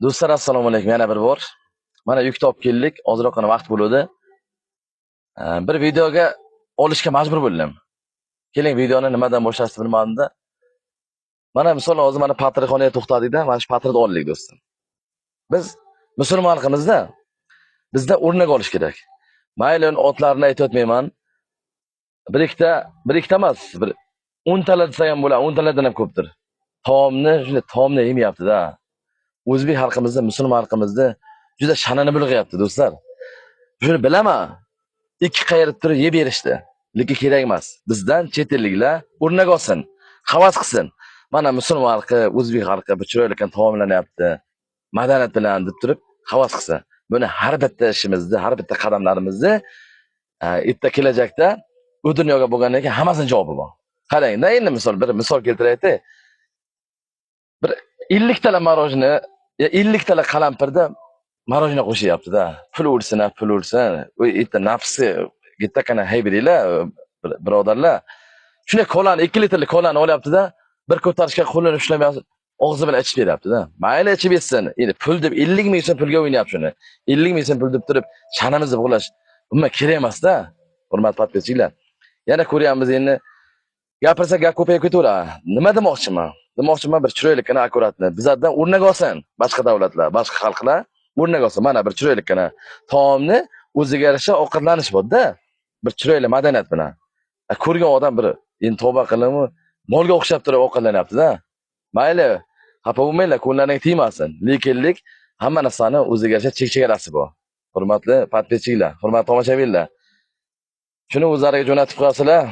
Do'stlar, assalomu alaykum. Yana bir bor. Mana yuk topib keldik. Ozroqgina vaqt bo'ldi. Bir videoga olishga majbur bo'ldim. Keling, videoni nimadan boshlashni bilmadim-da. Mana misol hozir mana patrixonaga to'xtadik-da, mana shu patrini oldik do'stim. Biz musulmon xalqimizda bizda o'rnak olish kerak. Mayli otlarni aytmayman. Bir ikkita emas, bir 10 talar desa ham bo'ladi, 10 talardan ham ko'pdir. Taomni yemayapti-da. O'zbek xalqimizda, musulmon xalqimizda juda sha'nini bulg'ayapti do'stlar. Shuni bilaman. Ikki qayirib turib yeb berishdi. Lekin kerak emas. Bizdan chet elliklar o'rnak olsin, havas qilsin. Mana musulmon xalqi, o'zbek xalqi bu chiroyli taomlanyapti. Madaniyat bilan deb turib havas qilsa. Buni har bitta ishimizni, har bitta qadamlarimizni erta kelajakda u dunyoga bo'lgandan keyin hammasining javobi bor. Qarang-da, endi bir misol keltiraylik. Bir 50 tala marojni, 50 tala qalampirda marojna qo'shyapti-da. Pul o'lsin. U erta nafsi gettakana haybiringlar, birodarlar. Shunday kolani 2 litrlik kolani olyapti-da, bir ko'tarishga qo'lini ushlamayapti, og'zi bilan ichib beryapti-da. Mayli ichib etsin. Endi pul deb 50 ming so'm pulga o'ynayapti shuni. 50 ming so'm pul deb turib, sha'nimizni bug'lash umuman kerak emas-da. Hurmatli podpischilar. Yana ko'ryapmiz endi. Gapirsa gap ko'payib ketaveradi. Nima demoqchiman? Bir chiroylikgina akkuratni bizlardan o'rnak olsin. Boshqa davlatlar, boshqa xalqlar o'rnak olsin. Mana bir chiroylikgina taomni o'ziga yarasha ovqatlanish bor-da. Bir chiroyli madaniyat bilan. Ko'rgan odam bir endi tavba qilinmi, molga o'xshab turib ovqatlanyapti-da. Mayli, xafa bo'lmanglar, ko'nglariga tegmasin. Lekinlik hamma narsani o'ziga yarasha chek-chegarasi bor. Hurmatli podpischilar, hurmatli tomoshabinlar. Shuni o'zlariga jo'natib qo'yasizlar.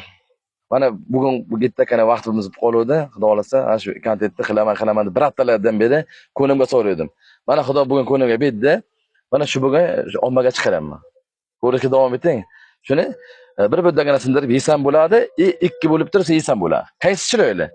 Mana bugun bu gettakana vaqtimiz qoluvdi. Xudo xolasa, ana shu kontentni qilaman deb bir haftalardan beri ko'nimga so'radim. Mana Xudo bugun ko'nimga berdi. Mana shu bugun ommaga chiqaraman. Ko'rishga davom eting. Shuni bir bo'dagina sindirib yesam bo'ladi, ikki bo'lib tursa yesam bo'ladi. Qaysi chiroyli?